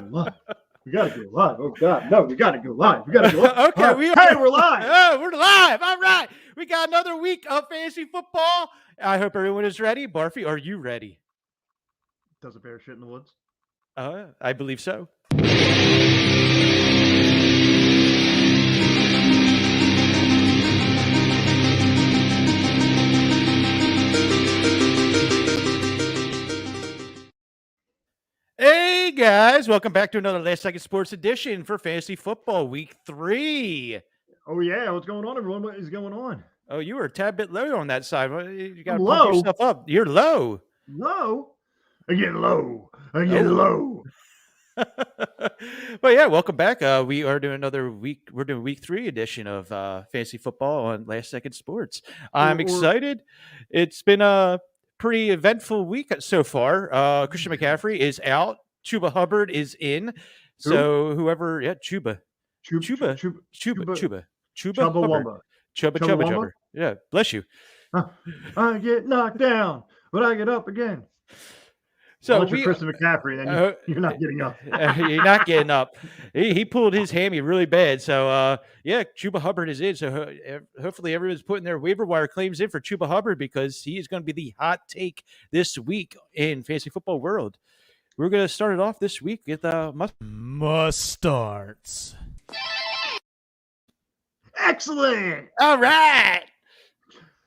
Live. We gotta go live. Oh God, no, we gotta go live. We gotta go live. Okay, we're live. Oh, we're live. All right, we got another week of fantasy football. I hope everyone is ready. Barfy, are you ready? Does a bear shit in the woods? I believe so. Hey guys, welcome back to another Last Second Sports edition for Fantasy Football Week 3. Oh yeah, what's going on, everyone? What is going on? Oh, you were a tad bit low on that side. You got to low. pump yourself up. You're low. Low? I get low. Low. But yeah, welcome back. We are doing another week. We're doing week 3 edition of Fantasy Football on Last Second Sports. I'm excited. It's been a pretty eventful week so far. Christian McCaffrey is out. Chuba Hubbard is in. So whoever, Chuba Chuba. Yeah, bless you. I get knocked down, but I get up again. So you're Christian McCaffrey, then you're not getting up. You're not getting up. He pulled his hammy really bad. So Chuba Hubbard is in. So hopefully everyone's putting their waiver wire claims in for Chuba Hubbard because he is going to be the hot take this week in fantasy football world. We're going to start it off this week with must starts. Excellent. All right.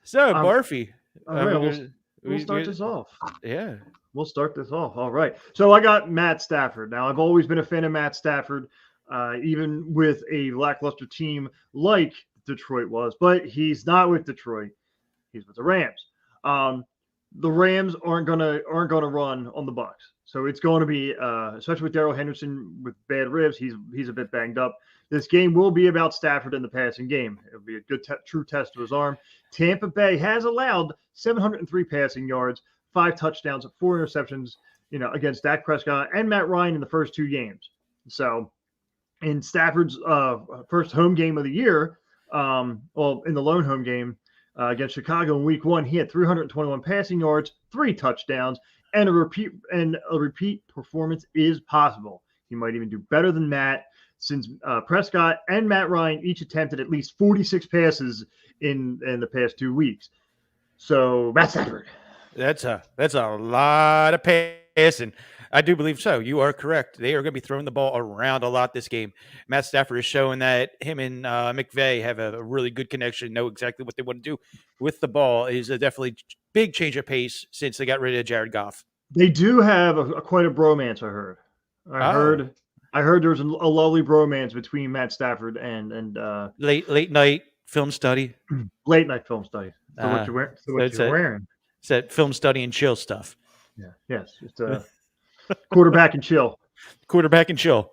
So Barfy, we'll start this off. Yeah. We'll start this off. All right. So I got Matt Stafford. Now, I've always been a fan of Matt Stafford, even with a lackluster team like Detroit was. But he's not with Detroit. He's with the Rams. The Rams aren't gonna run on the Bucs. So it's going to be, especially with Darrell Henderson with bad ribs, he's a bit banged up. This game will be about Stafford in the passing game. It'll be a good true test of his arm. Tampa Bay has allowed 703 passing yards, 5 touchdowns, 4 interceptions, against Dak Prescott and Matt Ryan in the first 2 games. So in Stafford's first home game of the year, in the lone home game against Chicago in week 1, he had 321 passing yards, 3 touchdowns, and a repeat performance is possible. He might even do better than that since Prescott and Matt Ryan each attempted at least 46 passes in the past 2 weeks. So Matt Stafford. That's a lot of passing. I do believe so. You are correct. They are going to be throwing the ball around a lot this game. Matt Stafford is showing that him and McVay have a really good connection, know exactly what they want to do with the ball. Is a definitely big change of pace since they got rid of Jared Goff. They do have quite a bromance, I heard. I heard there was a lovely bromance between Matt Stafford and late night film study. Late night film study. So what you're wearing. It's that film study and chill stuff. Yeah. Yes. It's a quarterback and chill. Quarterback and chill.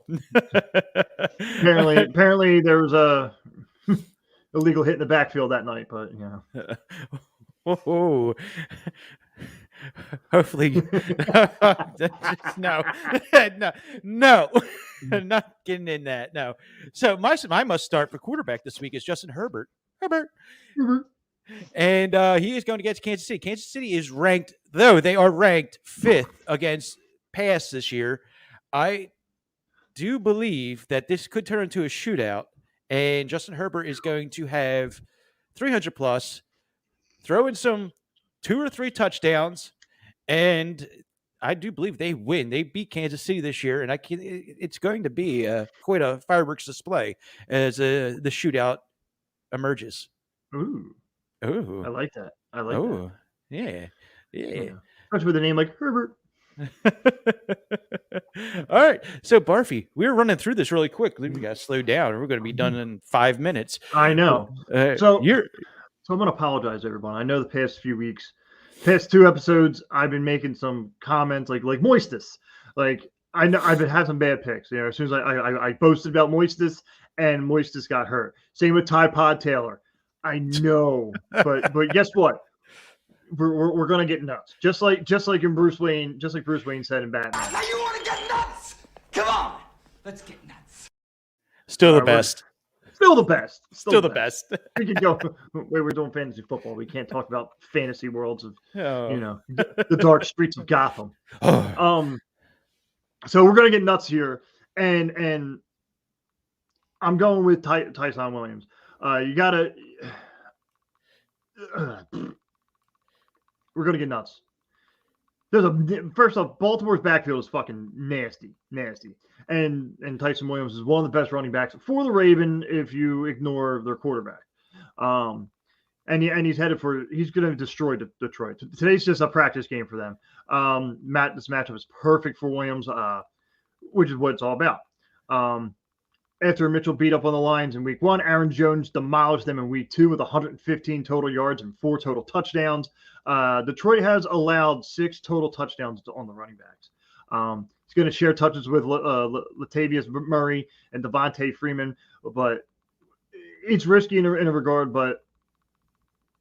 Apparently there was a illegal hit in the backfield that night, but Oh. Hopefully no, not getting in that. No. So my must start for quarterback this week is Justin Herbert. And he is going against Kansas City. Kansas City is ranked, though they are ranked 5th against pass this year. I do believe that this could turn into a shootout, and Justin Herbert is going to have 300 plus, throw in some 2 or 3 touchdowns, and I do believe they win. They beat Kansas City this year, and it's going to be quite a fireworks display as the shootout emerges. Ooh. I like that. That. Yeah. Especially with a name like Herbert. All right. So, Barfy, we're running through this really quick. We got to slow down, and we're going to be done in 5 minutes. I know. So I'm going to apologize, everyone. I know the past 2 episodes, I've been making some comments like Moistus. Like, I know I've had some bad picks. As soon as I boasted about Moistus, and Moistus got hurt. Same with Ty Pod Taylor. I know, but guess what? We're gonna get nuts, just like in Bruce Wayne said in Batman. Now you want to get nuts? Come on, let's get nuts. Still the best. Still the best. Still the best. We can go. We're doing fantasy football. We can't talk about fantasy worlds of the dark streets of Gotham. So we're gonna get nuts here, and I'm going with TYSON Williams. You gotta. We're gonna get nuts. First off, Baltimore's backfield is fucking nasty, and Tyson Williams is one of the best running backs for the Raven if you ignore their quarterback. And he's headed he's going to destroy Detroit. Today's just a practice game for them. This matchup is perfect for Williams, which is what it's all about. After Mitchell beat up on the Lions in week 1, Aaron Jones demolished them in week 2 with 115 total yards and 4 total touchdowns. Detroit has allowed 6 total touchdowns on the running backs. He's going to share touches with Latavius Murray and Devontae Freeman, but it's risky in a regard. But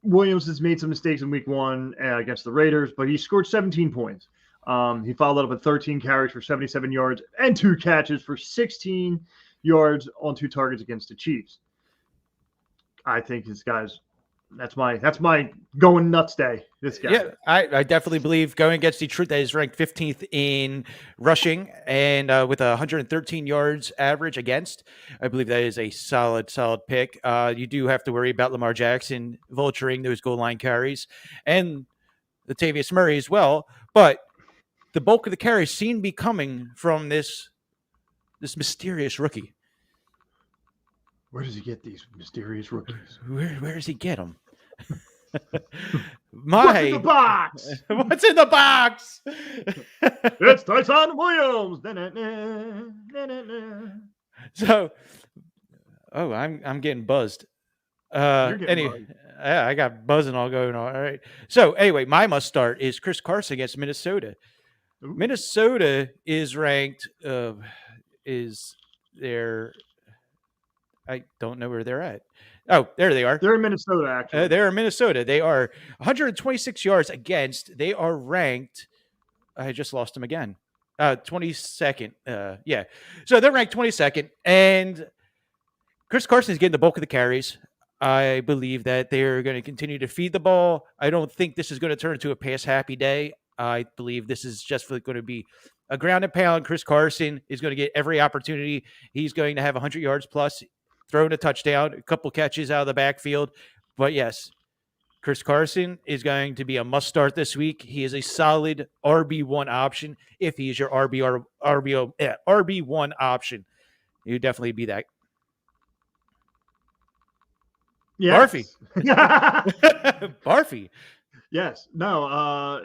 Williams has made some mistakes in week 1 against the Raiders, but he scored 17 points. He followed up with 13 carries for 77 yards and 2 catches for 16 yards on 2 targets against the Chiefs. I think this guy's that's my going nuts day. This guy. Yeah, I definitely believe going against Detroit that is ranked 15th in rushing and with 113 yards average against. I believe that is a solid pick. You do have to worry about Lamar Jackson vulturing those goal line carries and Latavius Murray as well, but the bulk of the carries seem to be coming from this mysterious rookie. Where does he get these mysterious rookies? Where does he get them? What's in the box? What's in the box? It's TYSON Williams. So, I'm getting buzzed. Buzzed. I got buzzing all going on. All right. So anyway, my must start is Chris Carson against Minnesota. Ooh. Minnesota is ranked. I don't know where they're at. Oh, there they are. They're in Minnesota, actually. They're in Minnesota. They are 126 yards against. They are ranked. I just lost them again. 22nd. Yeah. So they're ranked 22nd. And Chris Carson is getting the bulk of the carries. I believe that they're going to continue to feed the ball. I don't think this is going to turn into a pass-happy day. I believe this is just going to be a ground and pound. Chris Carson is going to get every opportunity. He's going to have 100 yards plus, throwing a touchdown, a couple catches out of the backfield. But yes, Chris Carson is going to be a must start this week. He is a solid RB1 option. If he is your RB1 option, he would definitely be that. Yes. Barfy. Barfy. Yes. No.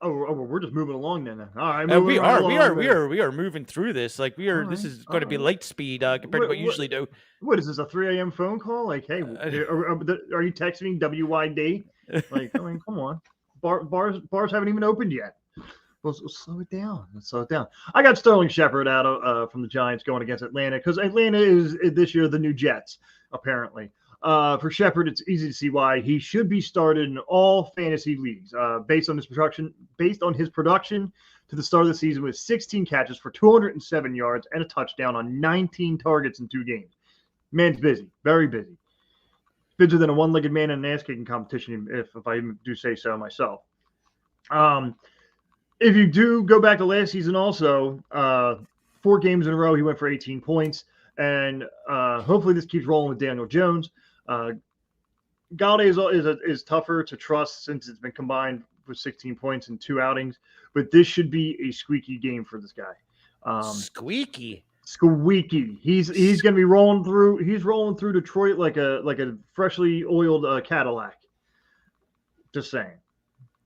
We're just moving along then. All right. We are moving through this. Like we are. Right, this is going to be light speed compared to what you usually do. What is this? A 3 a.m. phone call? Like, hey, are you texting WYD? Like, I mean, come on. Bars haven't even opened yet. Let's slow it down. I got Sterling Shepard out from the Giants going against Atlanta because Atlanta is this year the new Jets, apparently. For Shepard, it's easy to see why he should be started in all fantasy leagues. Based on his production to the start of the season with 16 catches for 207 yards and a touchdown on 19 targets in 2 games. Man's busy, very busy. Busier than a one-legged man in an ass-kicking competition, if I even do say so myself. If you do go back to last season also, 4 games in a row, he went for 18 points. And hopefully this keeps rolling with Daniel Jones. Galladay is tougher to trust since it's been combined with 16 points in 2 outings, but this should be a squeaky game for this guy. Squeaky. He's going to be rolling through. He's rolling through Detroit like a freshly oiled Cadillac. Just saying,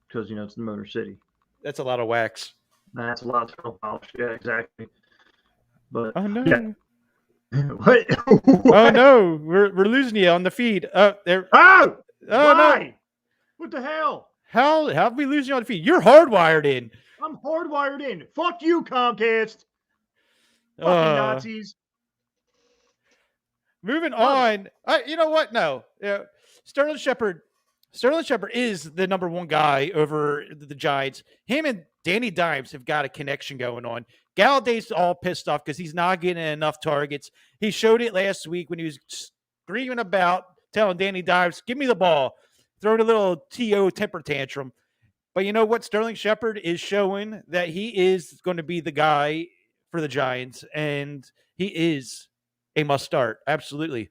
because it's the Motor City. That's a lot of wax. That's a lot of tail polish. Yeah, exactly. But oh no. Yeah. What? Oh no, we're losing you on the feed. There. Oh why? No! What the hell? How have we losing you on the feed? You're hardwired in. I'm hardwired in. Fuck you, Comcast. Fucking Nazis. Moving on. You know what? No. Sterling Shepard is the number 1 guy over the Giants. Him and Danny Dimes have got a connection going on. Galladay's all pissed off because he's not getting enough targets. He showed it last week when he was screaming about telling Danny Dimes, give me the ball, throwing a little TO temper tantrum. But you know what? Sterling Shepard is showing that he is going to be the guy for the Giants, and he is a must start. Absolutely.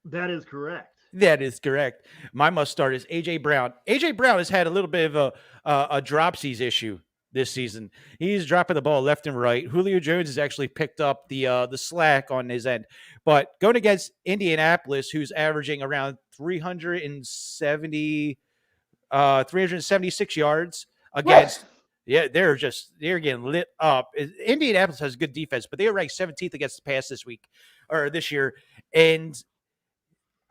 That is correct. That is correct. My must start is A.J. Brown. A.J. Brown has had a little bit of a dropsies issue this season. He's dropping the ball left and right. Julio Jones has actually picked up the slack on his end. But going against Indianapolis, who's averaging around 376 yards against. What? Yeah, they're getting lit up. Indianapolis has good defense, but they were ranked 17th against the pass this year. And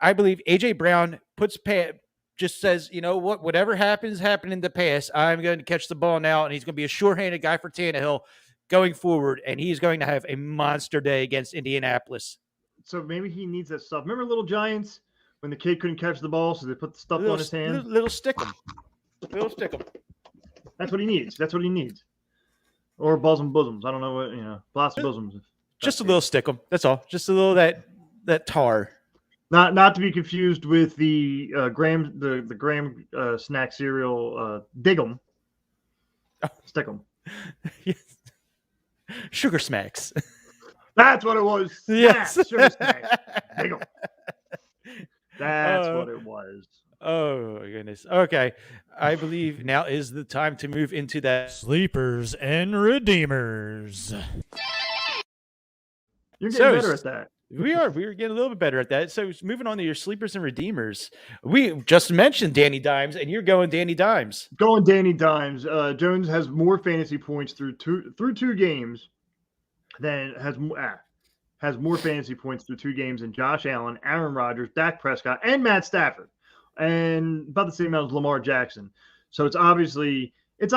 I believe A.J. Brown just says, you know what, whatever happened in the past, I'm going to catch the ball now, and he's going to be a sure-handed guy for Tannehill going forward, and he's going to have a monster day against Indianapolis. So maybe he needs that stuff. Remember Little Giants when the kid couldn't catch the ball, so they put the stuff on his hand? Little stick him. Little stick him. That's what he needs. Or bosoms. I don't know what, blast bosoms. Just a little stick him. That's all. Just a little that tar. Not to be confused with the Graham snack cereal Dig'em. Stick 'em. Yes. Sugar smacks. That's what it was. Yes. Sugar snacks. Dig'em. That's what it was. Oh my goodness. Okay. I believe now is the time to move into that Sleepers and Redeemers. You're getting better at that. We are getting a little bit better at that. So moving on to your sleepers and redeemers. We just mentioned Danny Dimes, and you're going Danny Dimes. Going Danny Dimes. Jones has more fantasy points through two games than has more fantasy points through 2 games than Josh Allen, Aaron Rodgers, Dak Prescott, and Matt Stafford, and about the same amount as Lamar Jackson. So it's not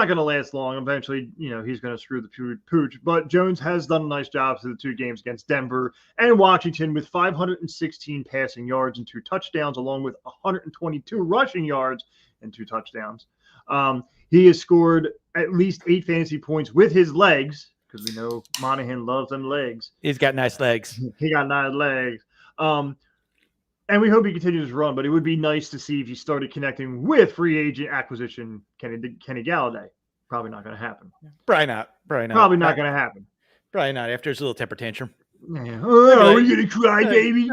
going to last long. Eventually, he's going to screw the pooch. But Jones has done a nice job through the 2 games against Denver and Washington with 516 passing yards and 2 touchdowns, along with 122 rushing yards and 2 touchdowns. He has scored at least 8 fantasy points with his legs, because we know Monahan loves them legs. He's got nice legs. He got nice legs. And we hope he continues his run, but it would be nice to see if he started connecting with free agent acquisition Kenny Galladay. Probably not going to happen. Probably not. Probably not going to happen. Probably not after his little temper tantrum. Yeah. Oh, are you going to cry, baby?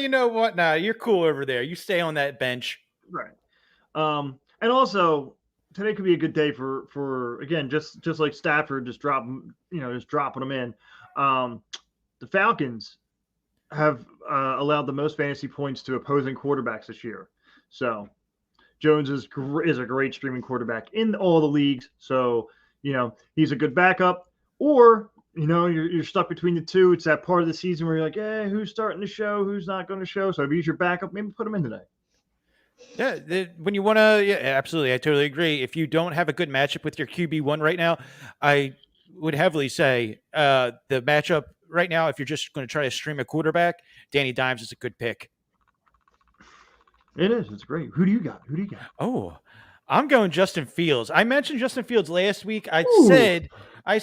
You know what? Nah, you're cool over there. You stay on that bench. Right. And also, today could be a good day for again, just like Stafford, just dropping them in. The Falcons have allowed the most fantasy points to opposing quarterbacks this year. So Jones is a great streaming quarterback in all the leagues. So, he's a good backup, or, you're stuck between the two. It's that part of the season where you're like, hey, who's starting to show, who's not going to show. So if he's your backup, maybe put him in today. Yeah, when you want to, yeah, absolutely. I totally agree. If you don't have a good matchup with your QB1 right now, I would heavily say the matchup right now, if you're just going to try to stream a quarterback, Danny Dimes is a good pick. It is. It's great. Who do you got? Oh, I'm going Justin Fields. I mentioned Justin Fields last week. I said the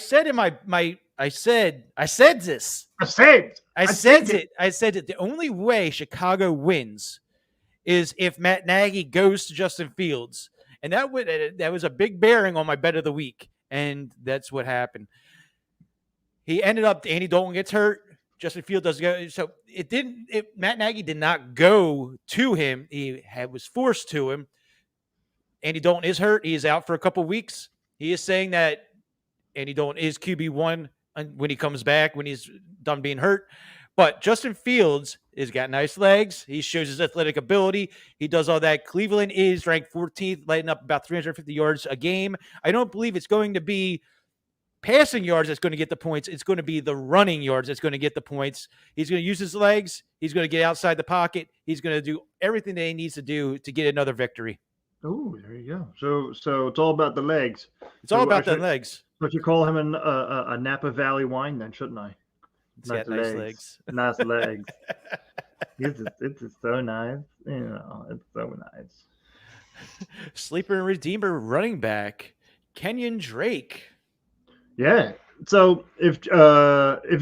only way Chicago wins is if Matt Nagy goes to Justin Fields. And that was a big bearing on my bet of the week. And that's what happened. He ended up, Andy Dalton gets hurt. Justin Fields doesn't go. So Matt Nagy did not go to him. He was forced to him. Andy Dalton is hurt. He is out for a couple weeks. He is saying that Andy Dalton is QB1 when he comes back, when he's done being hurt. But Justin Fields has got nice legs. He shows his athletic ability. He does all that. Cleveland is ranked 14th, lighting up about 350 yards a game. I don't believe it's going to be passing yards that's going to get the points. It's going to be the running yards that's going to get the points. He's going to use his legs. He's going to get outside the pocket. He's going to do everything that he needs to do to get another victory. Oh, there you go. So it's all about the legs. It's all about the legs. So you call him a Napa Valley wine, then, shouldn't I? He's got nice legs. Nice legs. It's just so nice. It's so nice. Sleeper and Redeemer running back, Kenyan Drake. Yeah. So if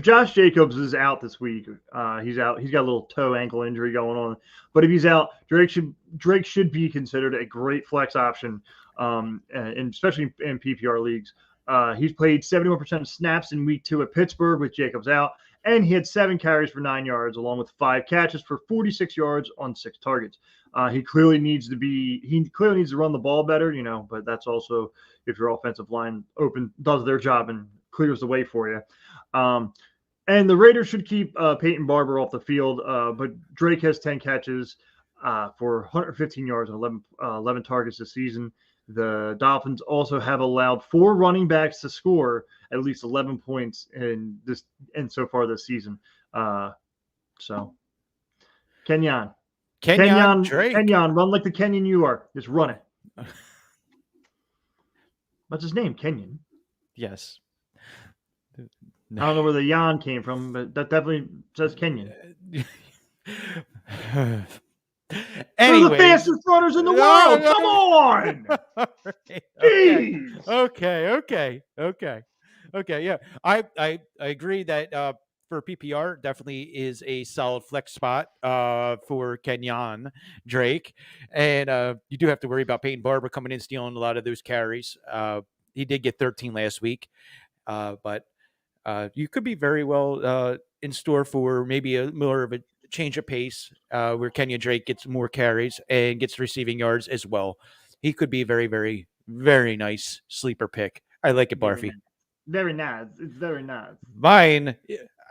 Josh Jacobs is out this week, he's out. He's got a little toe ankle injury going on. But if he's out, Drake should be considered a great flex option, and especially in PPR leagues. He's played 71% of snaps in week 2 at Pittsburgh with Jacobs out, and he had 7 carries for 9 yards, along with 5 catches for 46 yards on 6 targets. He clearly needs to run the ball better, but that's also if your offensive line does their job and clears the way for you. And the Raiders should keep Peyton Barber off the field, but Drake has 10 catches for 115 yards and 11 targets this season. The Dolphins also have allowed 4 running backs to score at least 11 points so far this season. So Kenyan Drake. Kenyan, run like the Kenyan you are. Just run it. What's his name? Kenyan. Yes. I don't know where the Yan came from, but that definitely says Kenyan. They're the fastest runners in the world. Come on. Okay. Yeah. I agree that for PPR definitely is a solid flex spot for Kenyan Drake. And you do have to worry about Peyton Barber coming in stealing a lot of those carries. He did get 13 last week. But you could be very well in store for maybe more of a change of pace where Kenyan Drake gets more carries and gets receiving yards as well. He could be a very, very, very nice sleeper pick. I like it, Barfy. Very nice. It's very nice. Mine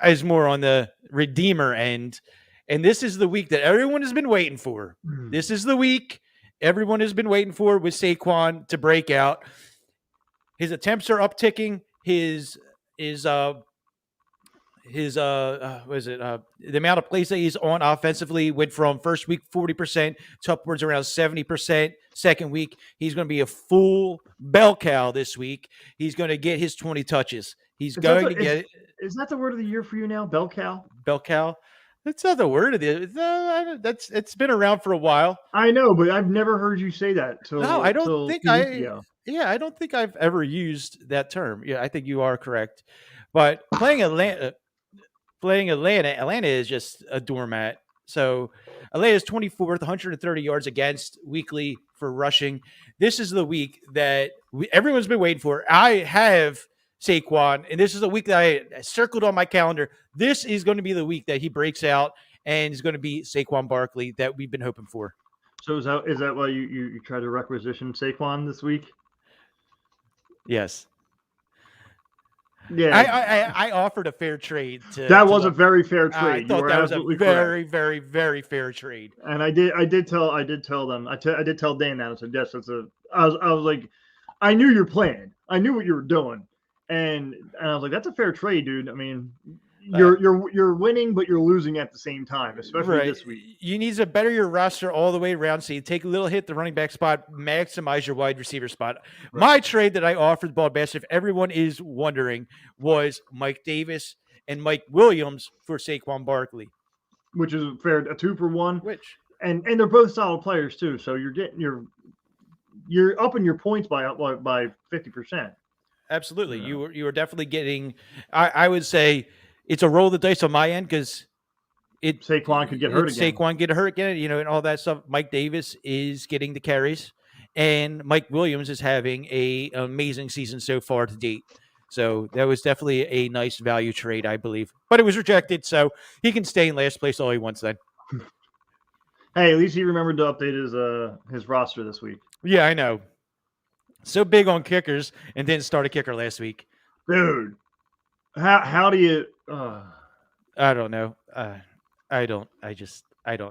is more on the redeemer end. And this is the week that everyone has been waiting for. This is the week everyone has been waiting for with Saquon to break out. His attempts are upticking. The amount of plays that he's on offensively went from first week 40% to upwards around 70%. Second week, he's going to be a full bell cow this week. He's going to get his 20 touches. Is that the word of the year for you now? Bell cow? Bell cow? That's not the word of the it's been around for a while. I know, but I've never heard you say that. I don't think I've ever used that term. Yeah, I think you are correct. But playing Atlanta is just a doormat. So Atlanta is 24th, 130 yards against weekly for rushing. This is the week that everyone's been waiting for. I have Saquon, and this is a week that I circled on my calendar. This is going to be the week that he breaks out and is going to be Saquon Barkley that we've been hoping for. So is that why you try to requisition Saquon this week? Yes. Yeah, I offered a fair trade. That was a very fair trade. I thought that was a very, very, very fair trade. And I did tell them. I did tell Dan that. I said yes. I was like, I knew your plan. I knew what you were doing, and I was like, that's a fair trade, dude. I mean, you're winning, but you're losing at the same time, especially this week. You need to better your roster all the way around, so you take a little hit the running back spot, maximize your wide receiver spot. Right. My trade that I offered Bald Bastard, if everyone is wondering, was Mike Davis and Mike Williams for Saquon Barkley, which is fair, a 2-for-1. And they're both solid players too, so you're getting you're upping your points by 50%. Absolutely, yeah. You are definitely getting. I would say. It's a roll of the dice on my end because Saquon could get hurt again. Saquon get hurt again, and all that stuff. Mike Davis is getting the carries, and Mike Williams is having an amazing season so far to date. So that was definitely a nice value trade, I believe. But it was rejected, so he can stay in last place all he wants then. Hey, at least he remembered to update his roster this week. Yeah, I know. So big on kickers and didn't start a kicker last week. Dude. How do you I don't know. I don't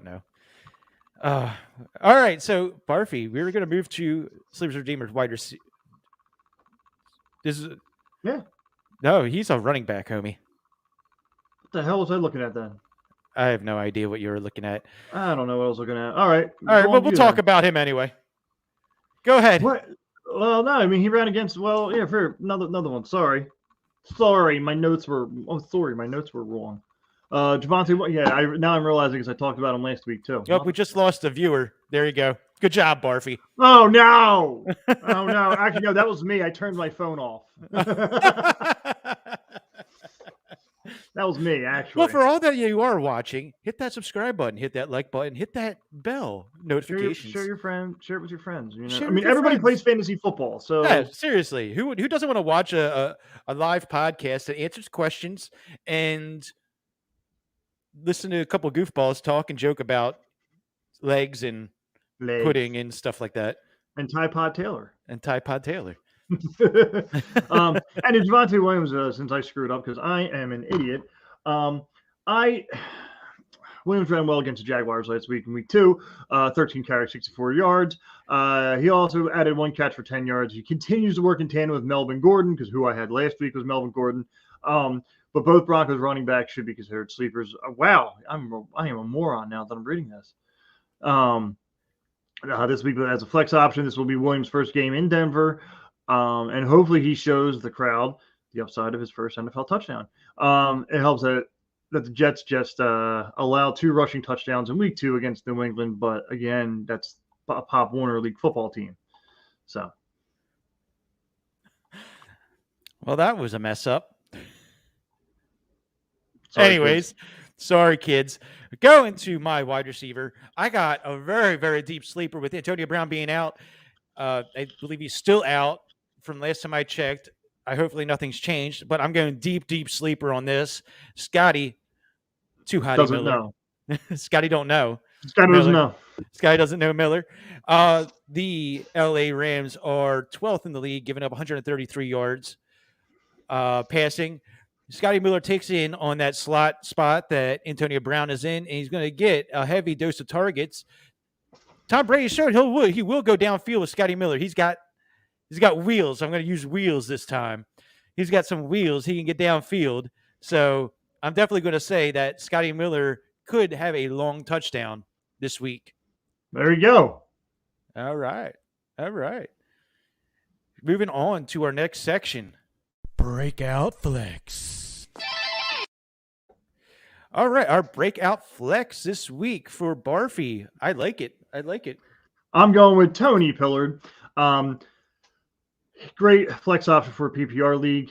know. All right, so Barfy, we were going to move to Sleepers Redeemers wide receiver. No, he's a running back, homie. What the hell was I looking at then? I have no idea what you were looking at. I don't know what I was looking at. All right, well, we'll talk about him anyway. Go ahead. What? Well, no, I mean he ran against. Well, yeah, for another one. Sorry, my notes were. Oh, sorry, my notes were wrong. Javonte. Yeah, now I'm realizing because I talked about him last week too. Yep, we just lost a viewer. There you go. Good job, Barfy. Oh no! Oh no! Actually, no, that was me. I turned my phone off. That was me, actually. Well, for all that you are watching, hit that subscribe button, hit that like button, hit that bell notifications. Share it with your friends. You know, Share I with mean, your everybody friends. plays fantasy football, so Yeah, seriously, who doesn't want to watch a live podcast that answers questions and listen to a couple of goofballs talk and joke about legs and legs. pudding and stuff like that, And Tide Pod Taylor. and Tide Pod Taylor. And in Javonte Williams, since I screwed up because I am an idiot, Williams ran well against the Jaguars last week in week 2, 13 carries, 64 yards. He also added 1 catch for 10 yards. He continues to work in tandem with Melvin Gordon, because who I had last week was Melvin Gordon. But both Broncos running backs should be considered sleepers. Wow, I am a moron now that I'm reading this. This week as a flex option, this will be Williams' first game in Denver. And hopefully he shows the crowd the upside of his first NFL touchdown. It helps that the Jets just allowed 2 rushing touchdowns in week 2 against New England. But again, that's a Pop Warner League football team. So. Well, that was a mess up. Sorry, Anyways, sorry, kids. Going to my wide receiver, I got a very, very deep sleeper with Antonio Brown being out. I believe he's still out from last time I checked. Hopefully nothing's changed, but I'm going deep sleeper on this. Scotty, too hot. Doesn't know. Scotty don't know. Scotty doesn't know. Scotty doesn't know Miller. The LA Rams are 12th in the league, giving up 133 yards passing. Scotty Miller takes in on that slot spot that Antonio Brown is in, and he's going to get a heavy dose of targets. Tom Brady showed he will go downfield with Scotty Miller. He's got wheels. I'm going to use wheels this time. He's got some wheels. He can get downfield. So I'm definitely going to say that Scotty Miller could have a long touchdown this week. There you go. All right. Moving on to our next section. Breakout flex. All right, our breakout flex this week for Barfy. I like it. I'm going with Tony Pollard. Great flex option for a PPR league.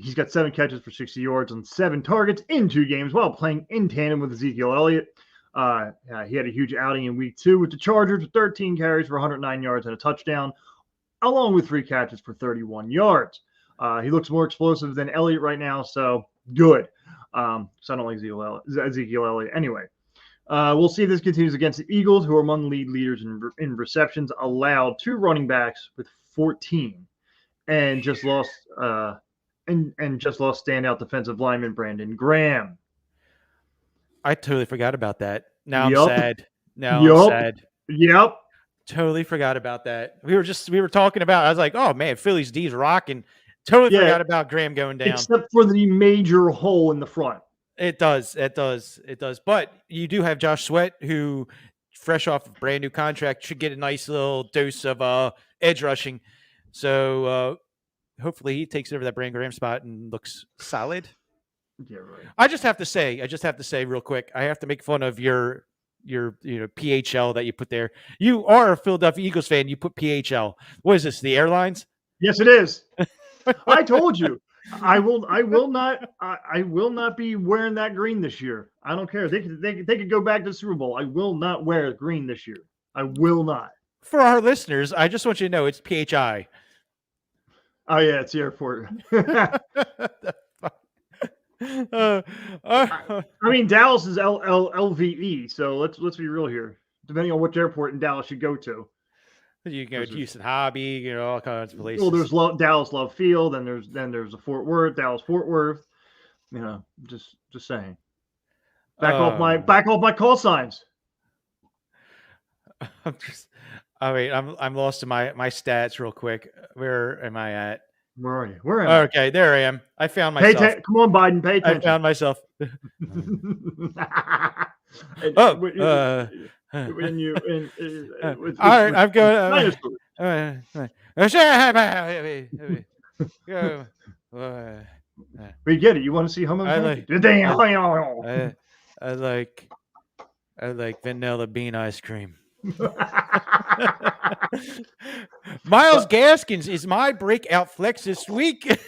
He's got 7 catches for 60 yards on 7 targets in 2 games while playing in tandem with Ezekiel Elliott. He had a huge outing in week 2 with the Chargers with 13 carries for 109 yards and a touchdown, along with 3 catches for 31 yards. He looks more explosive than Elliott right now, so good. So I don't like Ezekiel Elliott anyway. We'll see if this continues against the Eagles, who are among the lead leaders in receptions allowed to running backs with 14, and just lost standout defensive lineman Brandon Graham. I totally forgot about that. Now I'm sad. I'm sad. Yep. Totally forgot about that. We were talking about. I was like, oh man, Philly's D's rocking. Totally forgot about Graham going down. Except for the major hole in the front. It does. But you do have Josh Sweat, who, fresh off a brand new contract, should get a nice little dose of edge rushing. So hopefully he takes over that Brandon Graham spot and looks solid. Yeah, right. I just have to say real quick, I have to make fun of your PHL that you put there. You are a Philadelphia Eagles fan. You put PHL. What is this? The airlines? Yes, it is. I told you. I will not be wearing that green this year. I don't care. They could go back to the Super Bowl. I will not wear green this year. I will not. For our listeners, I just want you to know it's PHI. Oh yeah, it's the airport. I mean, Dallas is LVE, so let's be real here. Depending on which airport in Dallas you go to. You can go to Houston Hobby, all kinds of places. Well, there's Dallas Love Field, and there's a Fort Worth, Dallas Fort Worth. Just saying. Back off my call signs. I'm lost in my stats real quick. Where am I at? Where are you? Where am I? Okay, there I am. I found myself. Come on, Biden, pay attention. I found myself. All right, I'm going. We get it. You want to see Homo? I like vanilla bean ice cream. Myles Gaskins is my breakout flex this week.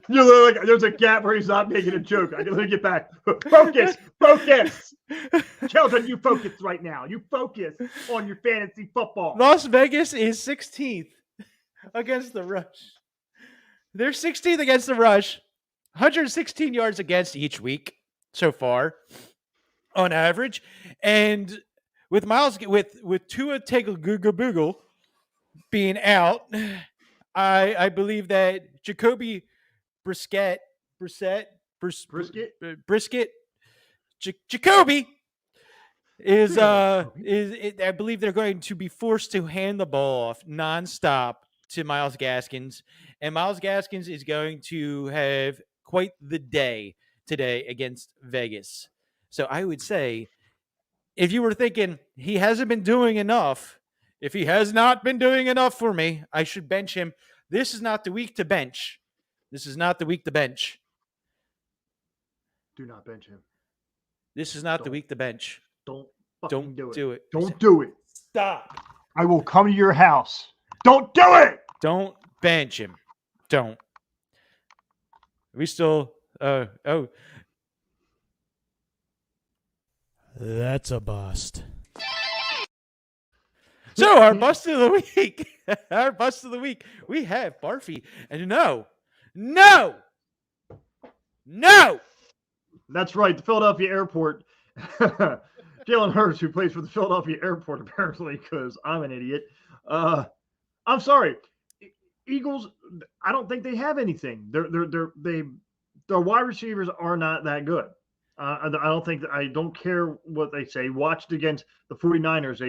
You're like, there's a gap where he's not making a joke. I can let me get back. Focus. Sheldon, you focus right now. You focus on your fantasy football. Las Vegas is 16th against the rush. They're 16th against the rush, 116 yards against each week so far, on average, and with Tua Tagovailoa being out, I believe that Jacoby Brisket, Jacoby is I believe they're going to be forced to hand the ball off nonstop to Myles Gaskins, and Myles Gaskins is going to have quite the day today against Vegas. So I would say, if you were thinking he hasn't been doing enough, if he has not been doing enough for me, I should bench him. This is not the week to bench. This is not the week to bench. Do not bench him. This is not the week to bench. Don't do it. Don't do it. Stop. I will come to your house. Don't do it. Don't bench him. Don't. We still. That's a bust. So our bust of the week. Our bust of the week. We have Barfy. And no. That's right. The Philadelphia Airport. Jalen Hurts, who plays for the Philadelphia Airport, apparently, because I'm an idiot. I'm sorry. Eagles, I don't think they have anything. Their wide receivers are not that good. I don't care what they say. Watched against the 49ers,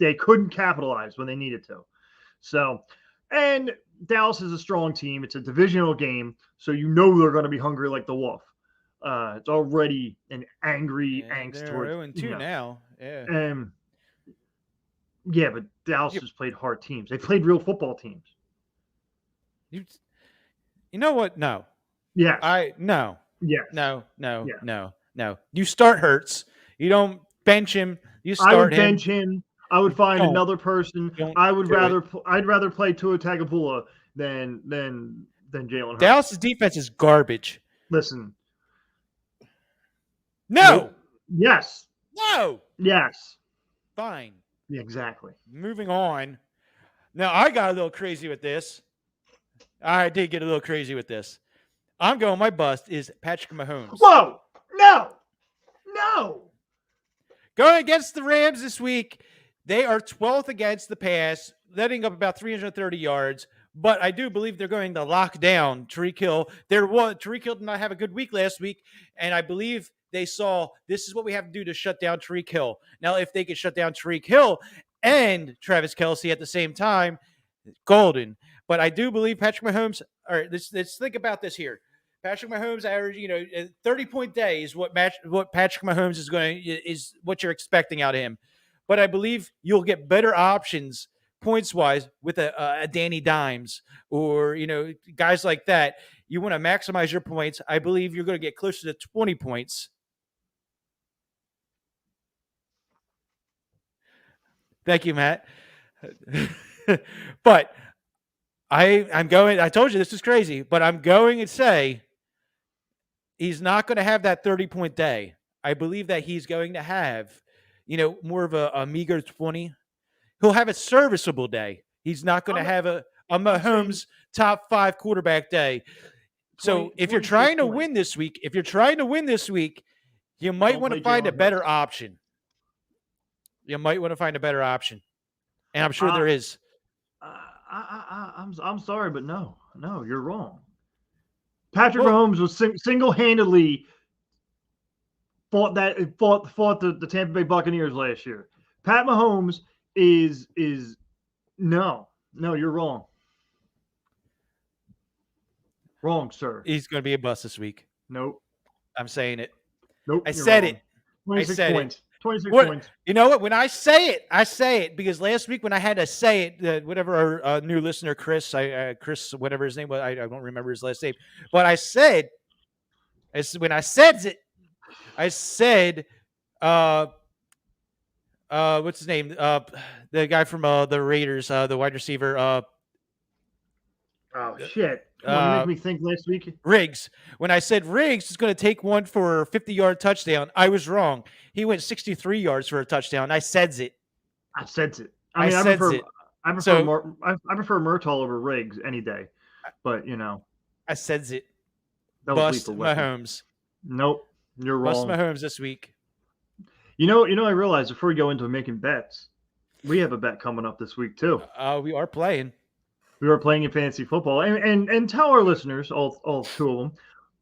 they couldn't capitalize when they needed to. So, and Dallas is a strong team. It's a divisional game, so you know they're going to be hungry like the wolf. It's already an angry angst they're towards 0-2 now. Yeah. Yeah, but Dallas has played hard teams. They played real football teams. You know what? No. Yes. No. Yes. No. Yeah. No. You start Hurts. You don't bench him. You start I would bench him. I would find another person. I'd rather play Tua Tagovailoa than Jalen Hurts. Dallas's defense is garbage. Listen. No. Nope. Yes. No. Yes. Fine. Yeah, exactly. Moving on. Now, I got a little crazy with this. I did get a little crazy with this. I'm going, my bust is Patrick Mahomes. Whoa! No! Going against the Rams this week, they are 12th against the pass, letting up about 330 yards. But I do believe they're going to lock down Tyreek Hill. Tyreek Hill did not have a good week last week, and I believe they saw this is what we have to do to shut down Tyreek Hill. Now, if they can shut down Tyreek Hill and Travis Kelce at the same time, golden. But I do believe Patrick Mahomes. All right, let's think about this here. Patrick Mahomes average, 30-point day is what Patrick Mahomes is what you're expecting out of him. But I believe you'll get better options points-wise with a Danny Dimes or, guys like that. You want to maximize your points. I believe you're going to get closer to 20 points. Thank you, Matt. But I told you this is crazy, but I'm going to say he's not going to have that 30-point day. I believe that he's going to have, more of a meager 20. He'll have a serviceable day. He's not going to have a Mahomes top 5 quarterback day. So if you're trying to win this week, you might want to find a better option. You might want to find a better option. And I'm sure there is. I'm sorry, but no, you're wrong. Patrick Mahomes was single-handedly fought the Tampa Bay Buccaneers last year. Pat Mahomes is no, you're wrong. Wrong, sir. He's going to be a bust this week. Nope. I'm saying it. Nope. I said it. 26 points. 26 points. You know what? When I say it because last week when I had to say it, whatever our new listener, Chris, whatever his name was, I don't remember his last name, but I said what's his name? The guy from the Raiders, the wide receiver. Oh shit! Come on, you make me think last week. Riggs. When I said Riggs is going to take one for a 50-yard touchdown, I was wrong. He went 63 yards for a touchdown. I says it. I sense it. I I sense it. I prefer So- I prefer Murtaugh over Riggs any day. But I says it. that was Bust lethal weapon. Mahomes. Nope, you're Bust wrong. Mahomes this week. I realized before we go into making bets, we have a bet coming up this week too. We are playing. We are playing in fantasy football, and tell our listeners, all two of them,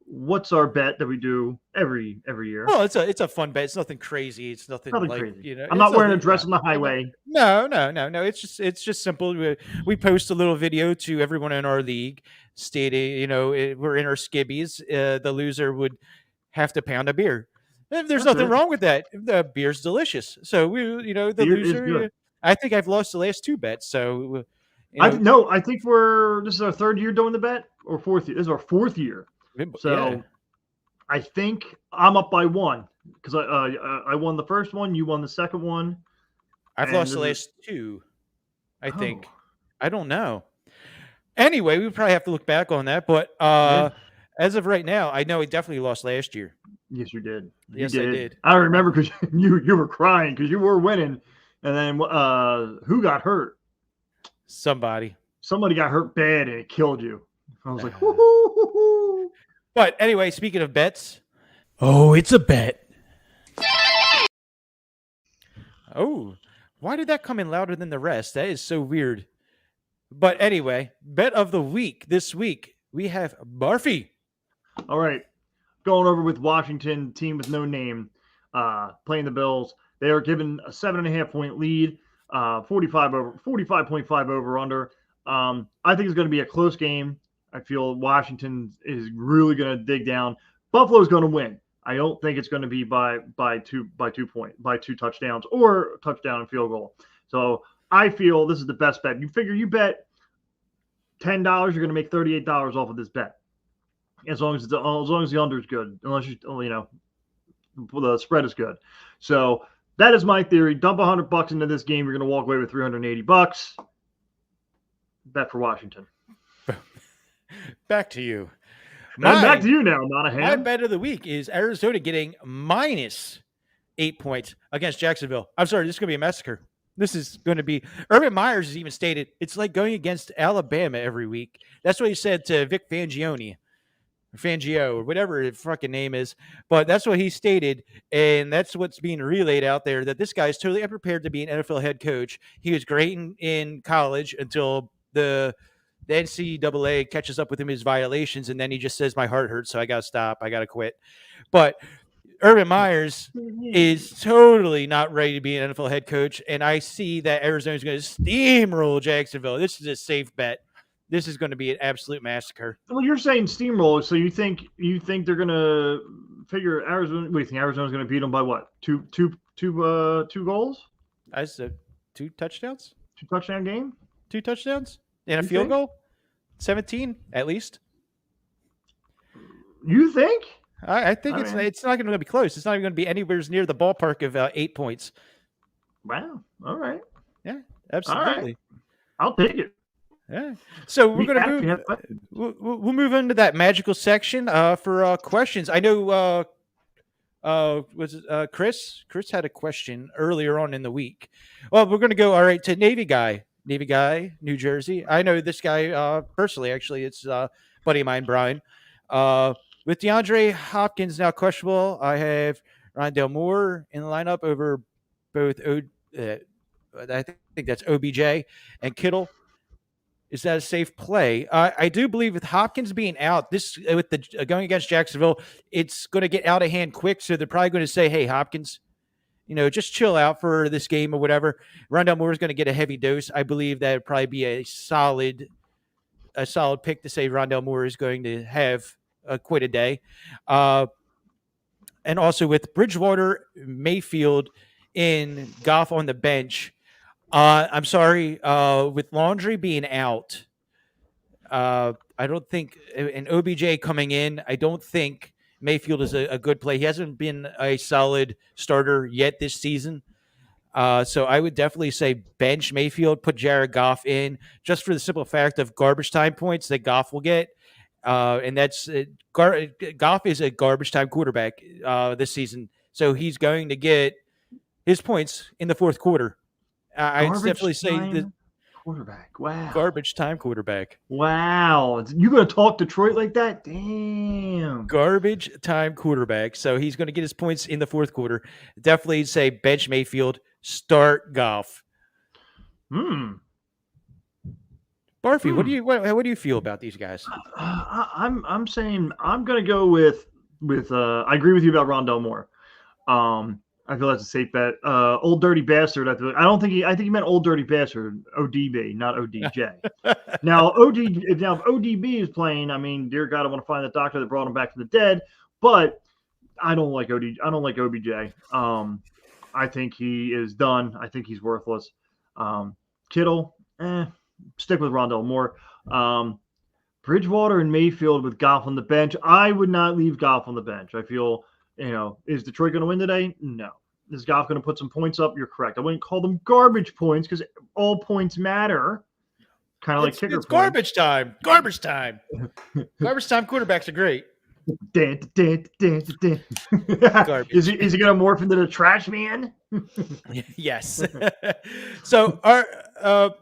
what's our bet that we do every year. Well, it's a fun bet. It's nothing crazy. It's nothing Nothing like crazy. I'm it's not wearing a nothing- dress on the highway. No. It's just simple. We post a little video to everyone in our league stating, we're in our skibbies. The loser would have to pound a beer. There's That's nothing it. wrong with that. The beer's delicious. So the Beer is loser. good. I think I've lost the last two bets. So I think this is our third year doing the bet or fourth year. This is our fourth year. So yeah. I think I'm up by one because I won the first one, you won the second one. I've and lost the this is- last two. I think. Oh. I don't know. Anyway, we probably have to look back on that, but Yeah. as of right now, I know I definitely lost last year. Yes, you did. Yes, I did. I remember because you were crying because you were winning, and then who got hurt? Somebody. Somebody got hurt bad and it killed you. I was like, Uh. whoo. But anyway, speaking of bets, Oh, it's a bet. oh, why did that come in louder than the rest? That is so weird. But anyway, bet of the week this week, we have Barfy. All right, going over with Washington, team with no name, playing the Bills. They are given a 7.5-point lead, 45.5 over under. I think it's going to be a close game. I feel Washington is really going to dig down. Buffalo's going to win. I don't think it's going to be by two touchdowns or a touchdown and field goal. So I feel this is the best bet. You figure you bet $10, you're going to make $38 off of this bet. As long as the under is good, unless the spread is good. So that is my theory. Dump $100 into this game, you're going to walk away with $380. Bet for Washington. Back to you. And back to you now, My Monahan. bet of the week is Arizona getting minus 8 points against Jacksonville. I'm sorry, this is going to be a massacre. This is going to be. Urban Myers has even stated it's like going against Alabama every week. That's what he said to Vic Fangio, or whatever his fucking name is. But that's what he stated, and that's what's being relayed out there. That this guy is totally unprepared to be an NFL head coach. He was great in college until the NCAA catches up with him his violations, and then he just says, "My heart hurts, so I gotta stop. I gotta quit." But Urban Myers is totally not ready to be an NFL head coach, and I see that Arizona's going to steamroll Jacksonville. This is a safe bet. This is going to be an absolute massacre. Well, you're saying steamroll, so you think they're going to figure Arizona? What do you think Arizona's going to beat them by what? Two goals? I said 2 touchdowns, 2 touchdown game? 2 touchdowns, and a You field think? goal. 17 at least. You think? I think I it's mean- not going to be close. It's not even going to be anywhere near the ballpark of 8 points. Wow. All right. Absolutely. I'll take it. Yeah. So we're We going actually to have move. questions. We'll move into that magical section for questions. I know Chris? Chris had a question earlier on in the week. Well, we're going to go to Navy Guy, New Jersey. I know this guy personally. Actually, it's a buddy of mine, Brian. With DeAndre Hopkins now questionable, I have Rondale Moore in the lineup over both. I think that's OBJ and Kittle. Is that a safe play? I do believe with Hopkins being out, this with the going against Jacksonville, it's going to get out of hand quick. So they're probably going to say, "Hey, Hopkins, just chill out for this game or whatever." Rondale Moore is going to get a heavy dose. I believe that would probably be a solid pick to say Rondale Moore is going to have quite a day. And also with Bridgewater, Mayfield, in Goff on the bench. I'm sorry, with Laundry being out, I don't think, and OBJ coming in, I don't think Mayfield is a good play. He hasn't been a solid starter yet this season. So I would definitely say bench Mayfield, put Jared Goff in, just for the simple fact of garbage time points that Goff will get. And that's Goff is a garbage time quarterback this season, so he's going to get his points in the fourth quarter. I'd definitely say the quarterback. Wow. Garbage time quarterback. Wow. You going to talk Detroit like that? Damn. Garbage time quarterback. So he's going to get his points in the fourth quarter. Definitely say bench Mayfield, start Goff. Barfy, what do you feel about these guys? I'm saying I'm going to go with I agree with you about Rondell Moore. I feel that's a safe bet. Old Dirty Bastard. I think he meant Old Dirty Bastard, ODB, not ODJ. Now, if ODB is playing, I mean, dear God, I want to find the doctor that brought him back from the dead. But I don't like OBJ. I think he is done. I think he's worthless. Kittle, stick with Rondell Moore. Bridgewater and Mayfield with Goff on the bench. I would not leave Goff on the bench. I feel, is Detroit going to win today? No. Is Goff going to put some points up? You're correct. I wouldn't call them garbage points because all points matter. Kind of like kicker points. Garbage time. Garbage time. Garbage time quarterbacks are great. Is he going to morph into the trash man? Yes. So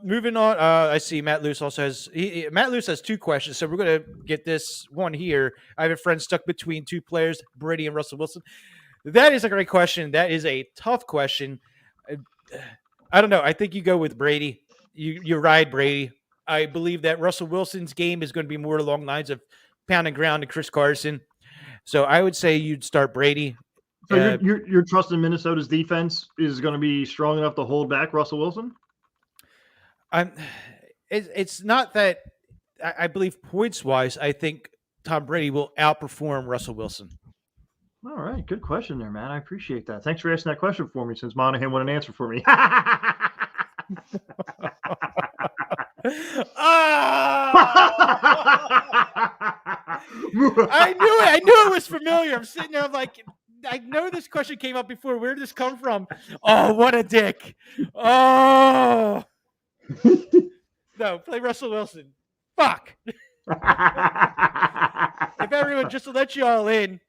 moving on, I see Matt Luce also has Matt Luce has two questions. So we're going to get this one here. I have a friend stuck between two players, Brady and Russell Wilson. That is a great question. That is a tough question. I don't know. I think you go with Brady. You ride Brady. I believe that Russell Wilson's game is going to be more along the lines of pound and ground to Chris Carson. So I would say you'd start Brady. So you're trusting Minnesota's defense is going to be strong enough to hold back Russell Wilson? It's not that I believe points-wise, I think Tom Brady will outperform Russell Wilson. All right. Good question there, man. I appreciate that. Thanks for asking that question for me since Monahan wouldn't answer for me. I knew it was familiar. I'm sitting there, I'm like, I know this question came up before. Where did this come from? Oh, what a dick. Oh. No, play Russell Wilson. Fuck. If everyone, just to let you all in.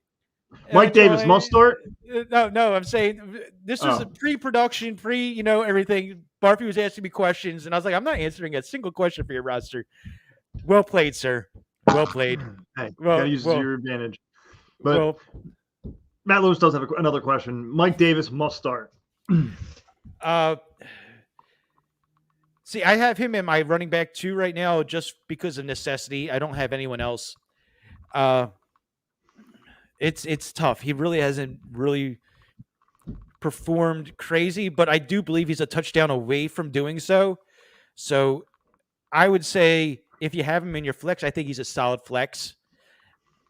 Mike Davis must start? No, I'm saying this was a pre-production, everything. Barfy was asking me questions, and I was like, I'm not answering a single question for your roster. Well played, sir. Well played. Hey, gotta use your advantage. But Matt Lewis does have another question. Mike Davis must start. See, I have him in my running back 2 right now just because of necessity. I don't have anyone else. It's tough. He really hasn't really performed crazy, but I do believe he's a touchdown away from doing so. So I would say if you have him in your flex, I think he's a solid flex.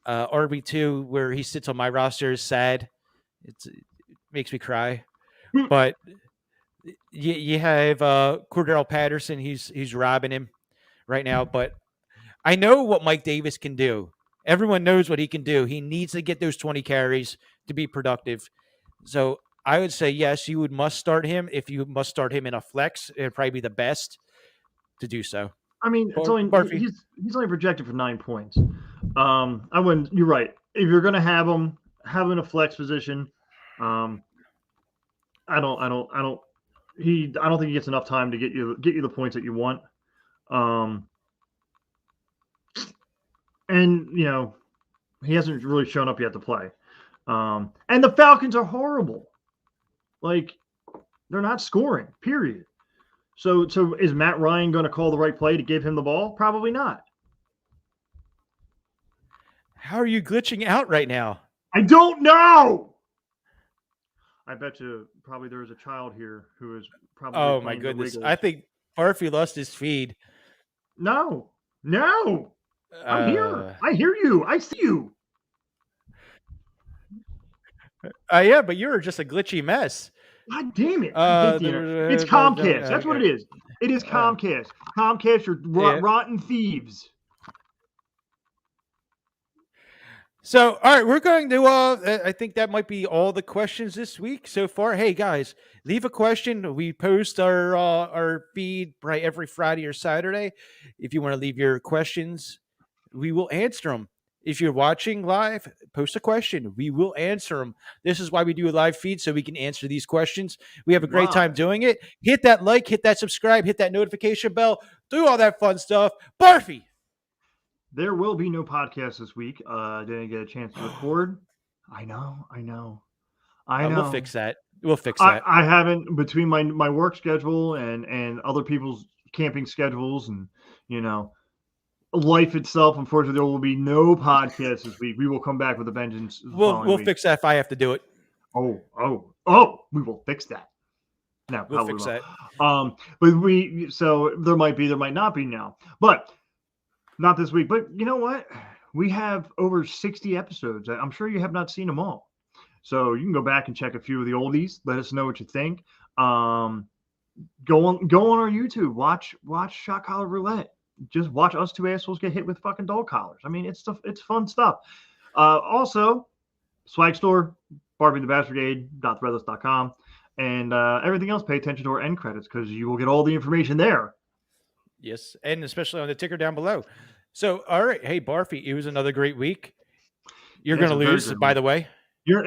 RB2, where he sits on my roster, is sad. It makes me cry. But you have Cordell Patterson. He's robbing him right now. But I know what Mike Davis can do. Everyone knows what he can do. He needs to get those 20 carries to be productive. So I would say, yes, you must start him. If you must start him in a flex, it would probably be the best to do so. I mean, he's only projected for 9 points. I wouldn't. You're right. If you're going to have him in a flex position, I don't think he gets enough time to get you the points that you want. And he hasn't really shown up yet to play. And the Falcons are horrible. Like, they're not scoring, period. So is Matt Ryan going to call the right play to give him the ball? Probably not. How are you glitching out right now? I don't know. I bet you probably there is a child here who is probably. Oh my goodness! I think Barfy lost his feed. No. I'm here. I hear you. I see you. Yeah, but you're just a glitchy mess. God damn it. It's Comcast. That's what it is. It is Comcast. Comcast, you're rotten thieves. So, all right, we're going to. I think that might be all the questions this week so far. Hey guys, leave a question. We post our feed right every Friday or Saturday. If you want to leave your questions, we will answer them. If you're watching live, post a question. We will answer them. This is why we do a live feed, so we can answer these questions. We have a great time doing it. Hit that like, hit that subscribe, hit that notification bell, do all that fun stuff. Barfy. There will be no podcast this week. Didn't get a chance to record. I know. We'll fix that. I haven't, between my work schedule and other people's camping schedules and, life itself. Unfortunately, there will be no podcast this week. We will come back with a vengeance. We'll fix that if I have to do it. Oh, we will fix that. No, we'll fix that. But so there might not be now, but not this week. But you know what? We have over 60 episodes. I'm sure you have not seen them all. So you can go back and check a few of the oldies. Let us know what you think. Go on our YouTube. Watch Shot Collar Roulette. Just watch us two assholes get hit with fucking dog collars. I mean, it's fun stuff. Also, swag store, Barfy the Bastard Brigade.threadless.com, and everything else. Pay attention to our end credits because you will get all the information there. Yes, and especially on the ticker down below. So, all right, hey Barfy, it was another great week. You're going to lose, by the way. You're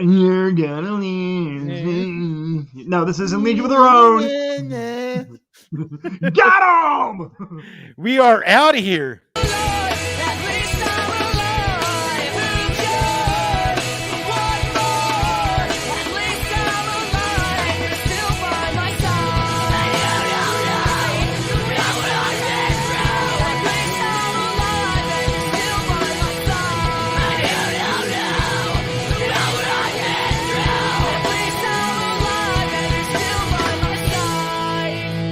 gonna lose. No, this isn't Legion of Their Own. Got him! We are out of here.